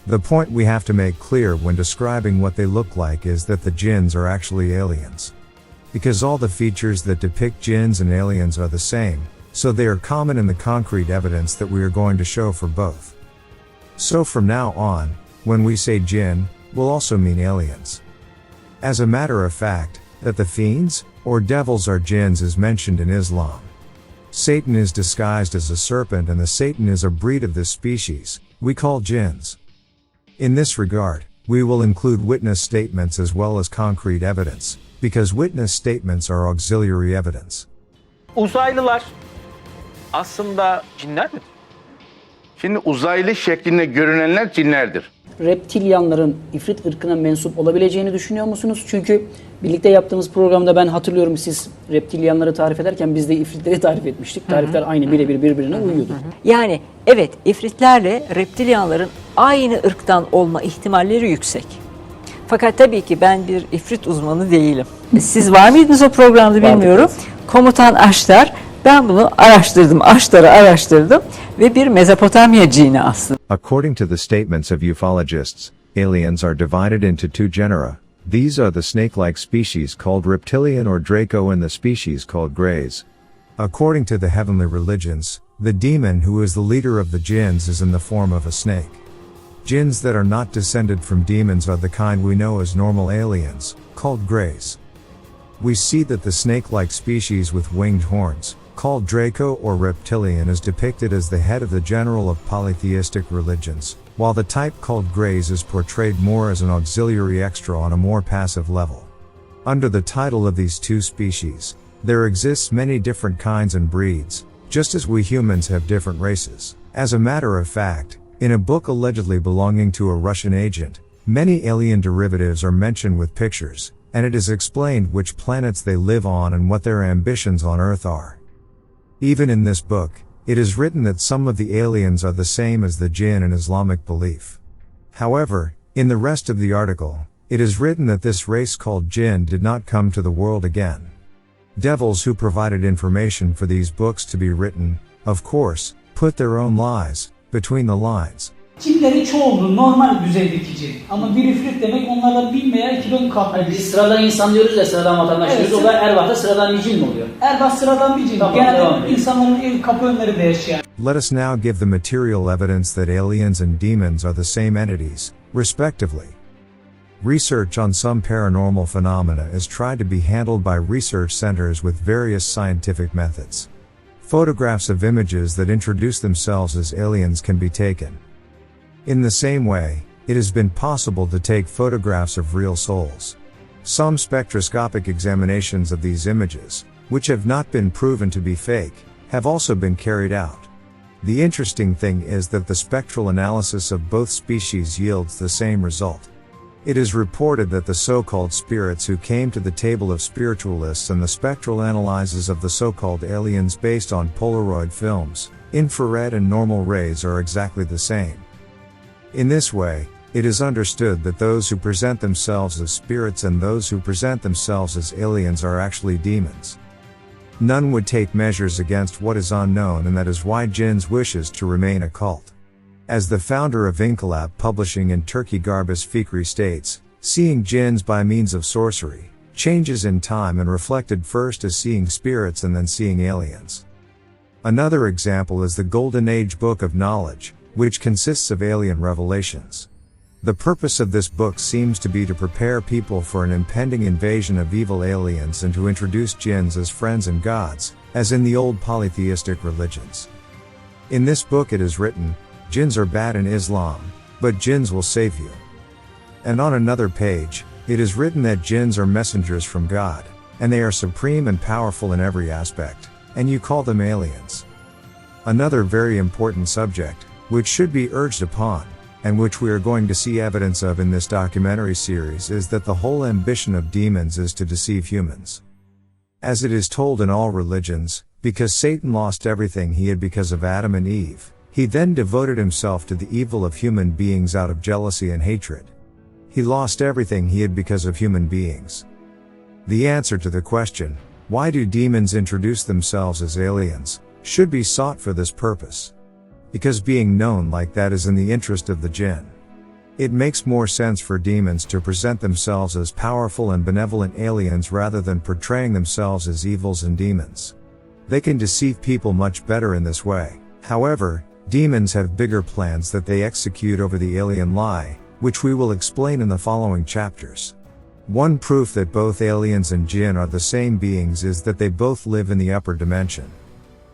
The point we have to make clear when describing what they look like is that the jinns are actually aliens. Because all the features that depict jinns and aliens are the same, so they are common in the concrete evidence that we are going to show for both. So from now on, when we say jinn, we'll also mean aliens. As a matter of fact, that the fiends, or devils are jinns is mentioned in Islam. Satan is disguised as a serpent and the Satan is a breed of this species, we call jinns. In this regard, we will include witness statements as well as concrete evidence, because witness statements are auxiliary evidence. Uzaylılar aslında cinler midir? Şimdi uzaylı şeklinde görünenler cinlerdir. Reptilyanların ifrit ırkına mensup olabileceğini düşünüyor musunuz? Çünkü birlikte yaptığımız programda ben hatırlıyorum siz reptilyanları tarif ederken biz de ifritleri tarif etmiştik. Tarifler aynı birebir birbirine uyuyordu. Yani evet, ifritlerle reptilyanların aynı ırktan olma ihtimalleri yüksek. Fakat tabii ki ben bir ifrit uzmanı değilim. Siz var mıydınız o programda bilmiyorum. Komutan Aştar, ben bunu araştırdım, Aştar'ı araştırdım ve bir Mezopotamya cini aslında. According to the statements of ufologists, aliens are divided into two genera. These are the snake-like species called reptilian or Draco and the species called greys. According to the heavenly religions, the demon who is the leader of the jinns is in the form of a snake. Jinns that are not descended from demons are the kind we know as normal aliens, called greys. We see that the snake-like species with winged horns, called Draco or reptilian, is depicted as the head of the general of polytheistic religions, while the type called greys is portrayed more as an auxiliary extra on a more passive level. Under the title of these two species, there exists many different kinds and breeds, just as we humans have different races. As a matter of fact, in a book allegedly belonging to a Russian agent, many alien derivatives are mentioned with pictures, and it is explained which planets they live on and what their ambitions on Earth are. Even in this book, it is written that some of the aliens are the same as the jinn in Islamic belief. However, in the rest of the article, it is written that this race called jinn did not come to the world again. Devils who provided information for these books to be written, of course, put their own lies between the lines. Cinlerin çoğunluğu normal düzeydeki cin. Ama bir ifrit demek onlardan bilmeyen kilon kaplı. Biz sıradan insan diyoruz ya, sıradan vatandaş diyoruz. O da Erbaht'ta sıradan bir cin mi oluyor? Erbah sıradan bir cin. Tamam, genelde insanların ev kapı önlerinde yaşayan. Let us now give the material evidence that aliens and demons are the same entities, respectively. Research on some paranormal phenomena is tried to be handled by research centers with various scientific methods. Photographs of images that introduce themselves as aliens can be taken. In the same way, it has been possible to take photographs of real souls. Some spectroscopic examinations of these images, which have not been proven to be fake, have also been carried out. The interesting thing is that the spectral analysis of both species yields the same result. It is reported that the so-called spirits who came to the table of spiritualists and the spectral analyses of the so-called aliens based on Polaroid films, infrared and normal rays are exactly the same. In this way, it is understood that those who present themselves as spirits and those who present themselves as aliens are actually demons. None would take measures against what is unknown, and that is why jinns wishes to remain a cult. As the founder of Inkılap Publishing in Turkey Garbus Fikri states, seeing jinns by means of sorcery, changes in time and reflected first as seeing spirits and then seeing aliens. Another example is the Golden Age Book of Knowledge, which consists of alien revelations. The purpose of this book seems to be to prepare people for an impending invasion of evil aliens and to introduce jinns as friends and gods, as in the old polytheistic religions. In this book it is written, jinns are bad in Islam, but jinns will save you. And on another page, it is written that jinns are messengers from God, and they are supreme and powerful in every aspect, and you call them aliens. Another very important subject, which should be urged upon, and which we are going to see evidence of in this documentary series, is that the whole ambition of demons is to deceive humans. As it is told in all religions, because Satan lost everything he had because of Adam and Eve, he then devoted himself to the evil of human beings out of jealousy and hatred. He lost everything he had because of human beings. The answer to the question, why do demons introduce themselves as aliens, should be sought for this purpose. Because being known like that is in the interest of the jinn. It makes more sense for demons to present themselves as powerful and benevolent aliens rather than portraying themselves as evils and demons. They can deceive people much better in this way. However, demons have bigger plans that they execute over the alien lie, which we will explain in the following chapters. One proof that both aliens and jinn are the same beings is that they both live in the upper dimension.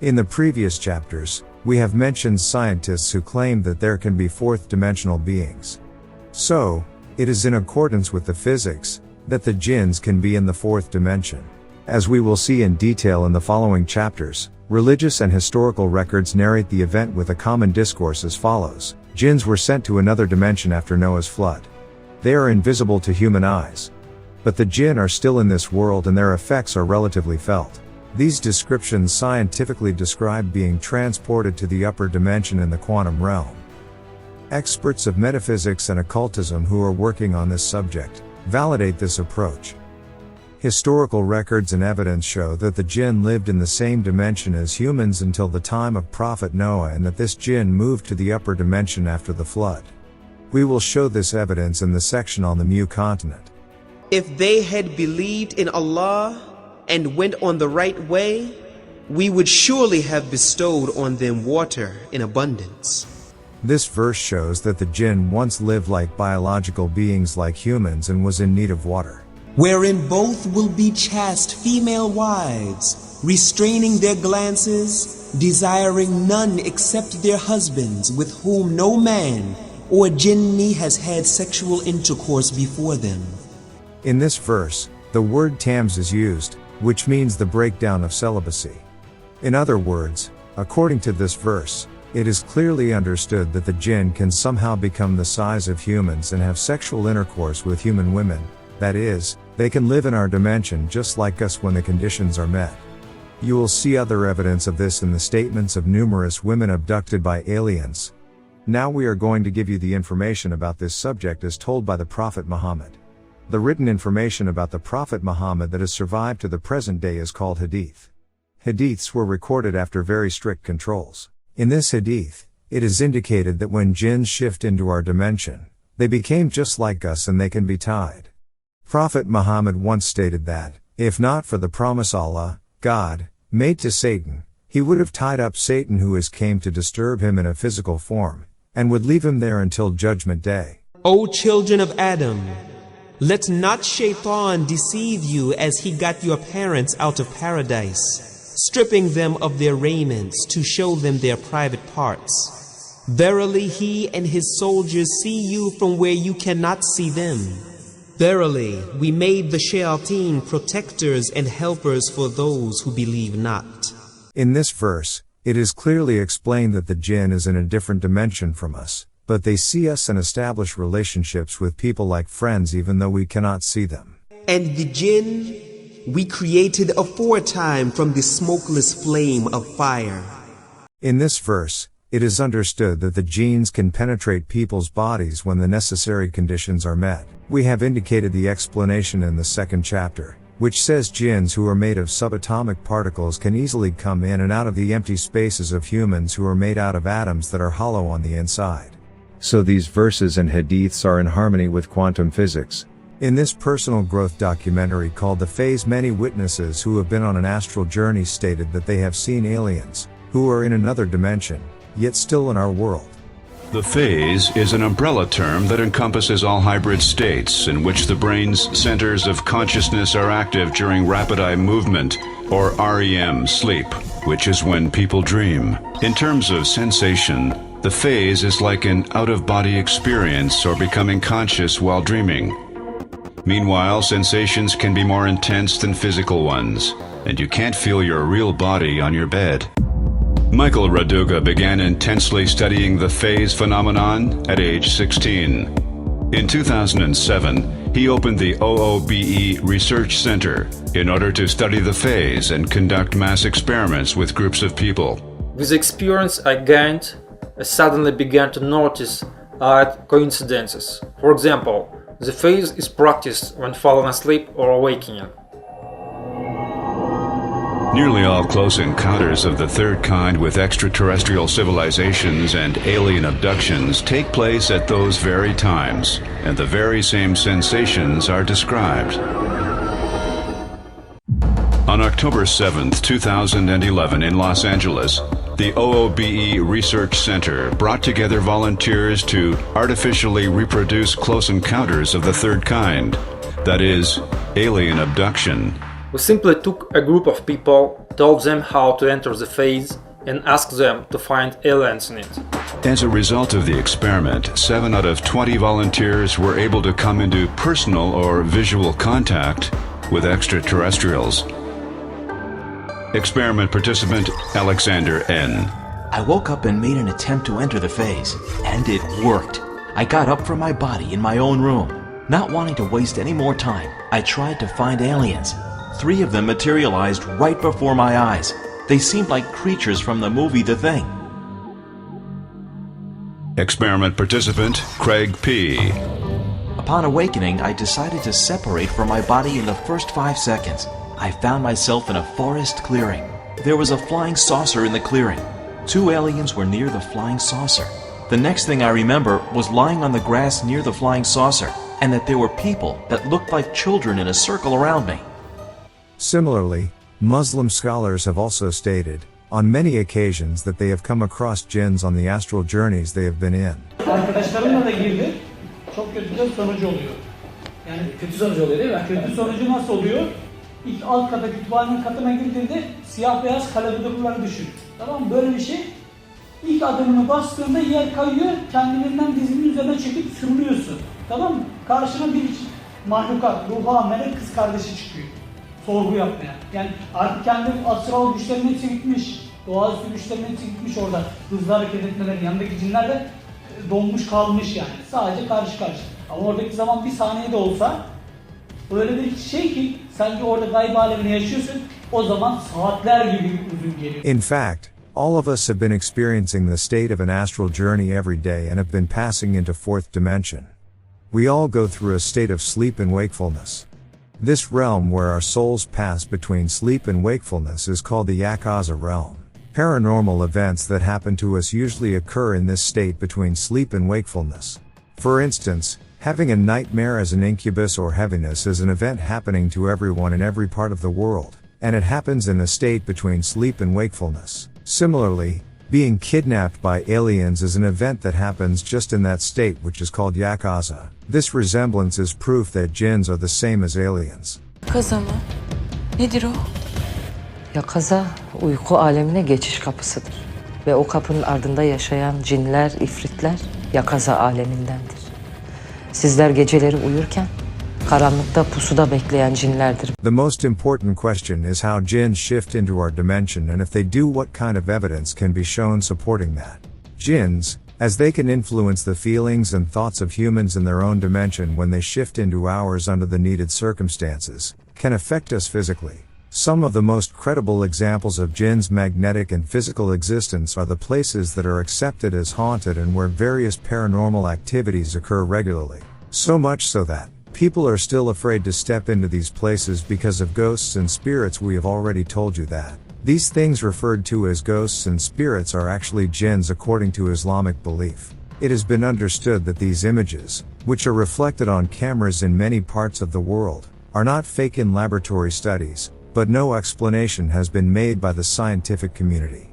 In the previous chapters, we have mentioned scientists who claim that there can be fourth-dimensional beings. So, it is in accordance with the physics, that the jinns can be in the fourth dimension. As we will see in detail in the following chapters, religious and historical records narrate the event with a common discourse as follows. Jinns were sent to another dimension after Noah's flood. They are invisible to human eyes. But the jinn are still in this world and their effects are relatively felt. These descriptions scientifically describe being transported to the upper dimension in the quantum realm. Experts of metaphysics and occultism who are working on this subject validate this approach. Historical records and evidence show that the jinn lived in the same dimension as humans until the time of Prophet Noah and that this jinn moved to the upper dimension after the flood. We will show this evidence in the section on the Mu continent. If they had believed in Allah and went on the right way, we would surely have bestowed on them water in abundance. This verse shows that the jinn once lived like biological beings like humans and was in need of water. Wherein both will be chaste female wives, restraining their glances, desiring none except their husbands, with whom no man or jinni has had sexual intercourse before them. In this verse, the word tams is used, which means the breakdown of celibacy. In other words, according to this verse, it is clearly understood that the jinn can somehow become the size of humans and have sexual intercourse with human women. That is, they can live in our dimension just like us when the conditions are met. You will see other evidence of this in the statements of numerous women abducted by aliens. Now we are going to give you the information about this subject as told by the Prophet Muhammad. The written information about the Prophet Muhammad that has survived to the present day is called hadith. Hadiths were recorded after very strict controls. In this hadith, it is indicated that when jinns shift into our dimension, they became just like us and they can be tied. Prophet Muhammad once stated that, if not for the promise Allah, God, made to Satan, he would have tied up Satan who has came to disturb him in a physical form, and would leave him there until Judgment Day. O children of Adam, let not Shaitan deceive you as he got your parents out of paradise, stripping them of their raiments to show them their private parts. Verily he and his soldiers see you from where you cannot see them. Verily we made the shayateen protectors and helpers for those who believe not. In this verse, it is clearly explained that the jinn is in a different dimension from us, but they see us and establish relationships with people like friends even though we cannot see them. And the jinn we created aforetime from the smokeless flame of fire. In this verse, it is understood that the jinns can penetrate people's bodies when the necessary conditions are met. We have indicated the explanation in the second chapter, which says jinns who are made of subatomic particles can easily come in and out of the empty spaces of humans who are made out of atoms that are hollow on the inside. So these verses and hadiths are in harmony with quantum physics. In this personal growth documentary called The Phase, many witnesses who have been on an astral journey stated that they have seen aliens, who are in another dimension, yet still in our world. The phase is an umbrella term that encompasses all hybrid states in which the brain's centers of consciousness are active during rapid eye movement, or REM sleep, which is when people dream. In terms of sensation, the phase is like an out-of-body experience or becoming conscious while dreaming. Meanwhile, sensations can be more intense than physical ones, and you can't feel your real body on your bed. Michael Raduga began intensely studying the phase phenomenon at age 16. In 2007, he opened the OOBE Research Center in order to study the phase and conduct mass experiments with groups of people. With experience I gained, I suddenly began to notice odd coincidences. For example, the phase is practiced when falling asleep or awakening. Nearly all close encounters of the third kind with extraterrestrial civilizations and alien abductions take place at those very times, and the very same sensations are described. On October 7th, 2011 in Los Angeles, the OOBE Research Center brought together volunteers to artificially reproduce close encounters of the third kind, that is, alien abduction. We simply took a group of people, told them how to enter the phase, and asked them to find aliens in it. As a result of the experiment, 7 out of 20 volunteers were able to come into personal or visual contact with extraterrestrials. Experiment participant Alexander N. I woke up and made an attempt to enter the phase, and it worked. I got up from my body in my own room. Not wanting to waste any more time, I tried to find aliens. 3 of them materialized right before my eyes. They seemed like creatures from the movie The Thing. Experiment participant Craig P. Upon awakening, I decided to separate from my body in the first 5 seconds. I found myself in a forest clearing. There was a flying saucer in the clearing. 2 aliens were near the flying saucer. The next thing I remember was lying on the grass near the flying saucer, and that there were people that looked like children in a circle around me. Similarly, Muslim scholars have also stated, on many occasions, that they have come across jinns on the astral journeys they have been in. Arkadaşlarımla da girdi. Çok kötü de sonucu oluyor. Yani kötü sonucu oluyor değil mi? Kötü sonucu nasıl oluyor? İlk alt kata kütüphanenin katına girdiğinde siyah beyaz kalabudakları düşün. Tamam mı? Böyle bir şey. İlk adımını bastığında yer kayıyor, kendiliğinden dizinin üzerine çekip sürünüyorsun. Tamam mı? Karşına bir mahlukat, ruha, melek kız kardeşi çıkıyor. Sorgu yapmaya. Yani artık kendi astral güçlerinin hepsi gitmiş. Doğaüstü güçlerinin hepsi gitmiş orada. Hızlı hareket etmeleri, yanındaki cinler de donmuş kalmış yani. Sadece karşı karşı. Ama oradaki zaman bir saniye de olsa öyle bir şey ki sanki orada gayb alemini yaşıyorsun. O zaman saatler gibi uzun geliyor. In fact, all of us have been experiencing the state of an astral journey every day and have been passing into fourth dimension. We all go through a state of sleep and wakefulness. This realm where our souls pass between sleep and wakefulness is called the Yakaza realm. Paranormal events that happen to us usually occur in this state between sleep and wakefulness. For instance, having a nightmare as an incubus or heaviness is an event happening to everyone in every part of the world, and it happens in a state between sleep and wakefulness. Similarly, being kidnapped by aliens is an event that happens just in that state, which is called Yakaza. This resemblance is proof that jinns are the same as aliens. Kaza mı? Nedir o? Yakaza, uyku alemine geçiş kapısıdır. Ve o kapının ardında yaşayan cinler, ifritler, yakaza alemindendir. Sizler geceleri uyurken, karanlıkta pusuda bekleyen cinlerdir. The most important question is how jinns shift into our dimension, and if they do, what kind of evidence can be shown supporting that. Jinns, as they can influence the feelings and thoughts of humans in their own dimension when they shift into ours under the needed circumstances, can affect us physically. Some of the most credible examples of jinns' magnetic and physical existence are the places that are accepted as haunted and where various paranormal activities occur regularly. So much so that people are still afraid to step into these places because of ghosts and spirits. We have already told you that. These things referred to as ghosts and spirits are actually jinns according to Islamic belief. It has been understood that these images, which are reflected on cameras in many parts of the world, are not fake in laboratory studies, but no explanation has been made by the scientific community.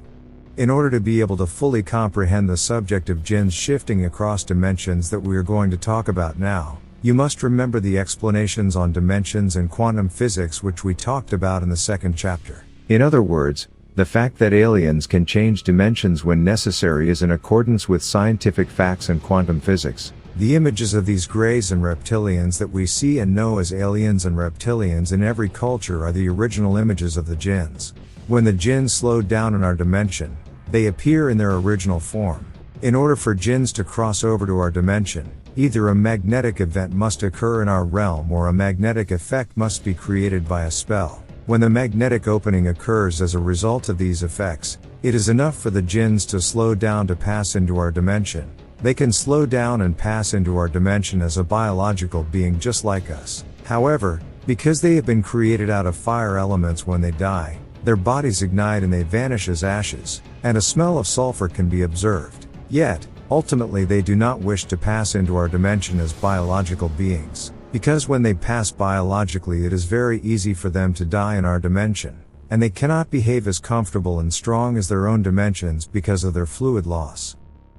In order to be able to fully comprehend the subject of jinns shifting across dimensions that we are going to talk about now, you must remember the explanations on dimensions and quantum physics which we talked about in the second chapter. In other words, the fact that aliens can change dimensions when necessary is in accordance with scientific facts and quantum physics. The images of these greys and reptilians that we see and know as aliens and reptilians in every culture are the original images of the jinns. When the jinns slow down in our dimension, they appear in their original form. In order for jinns to cross over to our dimension, either a magnetic event must occur in our realm or a magnetic effect must be created by a spell. When the magnetic opening occurs as a result of these effects, it is enough for the jinns to slow down to pass into our dimension. They can slow down and pass into our dimension as a biological being just like us. However, because they have been created out of fire elements when they die, their bodies ignite and they vanish as ashes, and a smell of sulfur can be observed. Yet, ultimately they do not wish to pass into our dimension as biological beings, because when they pass biologically it is very easy for them to die in our dimension, and they cannot behave as comfortable and strong as their own dimensions because of their fluid loss.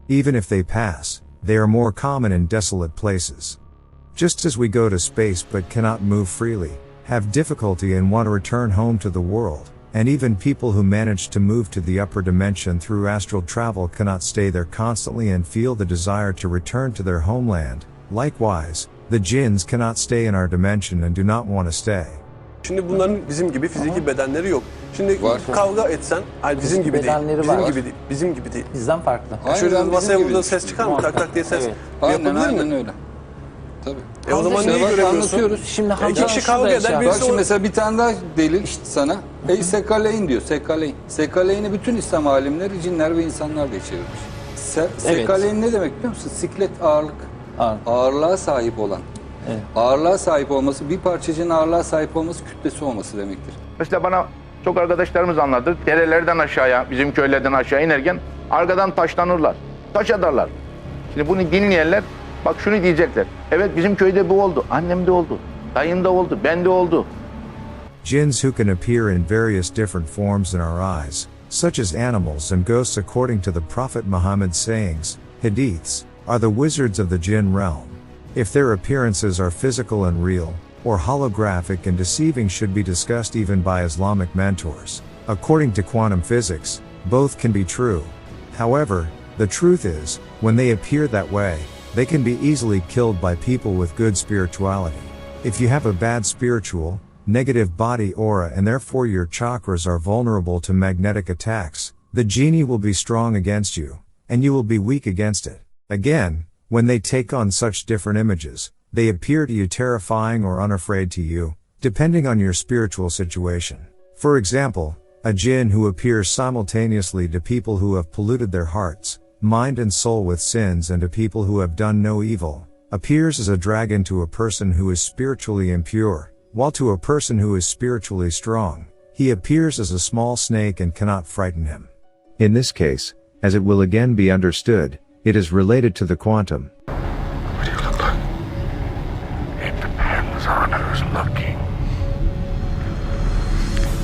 Even if they pass, they are more common in desolate places. Just as we go to space but cannot move freely, have difficulty and want to return home to the world, and even people who manage to move to the upper dimension through astral travel cannot stay there constantly and feel the desire to return to their homeland. Likewise, the jinns cannot stay in our dimension and do not want to stay. Şimdi bunların bizim gibi fiziki bedenleri yok. Şimdi kavga etsen, bizim gibi değil. Bizim gibi değil. Bizim gibi değil. Bizden farklı. Şöyle masaya vurduğun ses çıkar mı? Tak tak diye ses yapabilir mi? Aynen öyle. Tabii. O zaman niye göremiyorsun? Şimdi iki kişi kavga eder. Bak şimdi mesela bir tane daha delil sana. Sekaleyn diyor. Sekaleyn. Sekaleyn'i bütün İslam alimleri cinler ve insanlar da çevirmiş. Sekaleyn ne demek biliyor musun? Siklet ağırlık. Ağırlığa sahip olan. Evet. Ağırlığa sahip olması, bir parçacığın ağırlığa sahip olması kütlesi olması demektir. Mesela bana çok arkadaşlarımız anlattı. Derelerden aşağıya, bizim köylerden aşağı inerken arkadan taşlanırlar. Taş atarlar. Şimdi bunu dinleyenler bak şunu diyecekler. Evet bizim köyde bu oldu. Annemde oldu. Dayımda oldu. Bende oldu. Jinns who can appear in various different forms in our eyes, such as animals and ghosts according to the Prophet Muhammad's sayings, hadiths, are the wizards of the jinn realm. If their appearances are physical and real, or holographic and deceiving should be discussed even by Islamic mentors. According to quantum physics, both can be true. However, the truth is, when they appear that way, they can be easily killed by people with good spirituality. If you have a bad spiritual, negative body aura and therefore your chakras are vulnerable to magnetic attacks, the genie will be strong against you, and you will be weak against it. Again, when they take on such different images, they appear to you terrifying or unafraid to you, depending on your spiritual situation. For example, a jinn who appears simultaneously to people who have polluted their hearts, mind and soul with sins and to people who have done no evil, appears as a dragon to a person who is spiritually impure, while to a person who is spiritually strong, he appears as a small snake and cannot frighten him. In this case, as it will again be understood, it is related to the quantum. What do you look like? It depends on who's looking.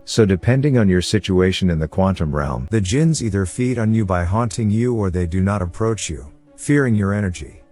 So depending on your situation in the quantum realm, the jinns either feed on you by haunting you or they do not approach you, fearing your energy.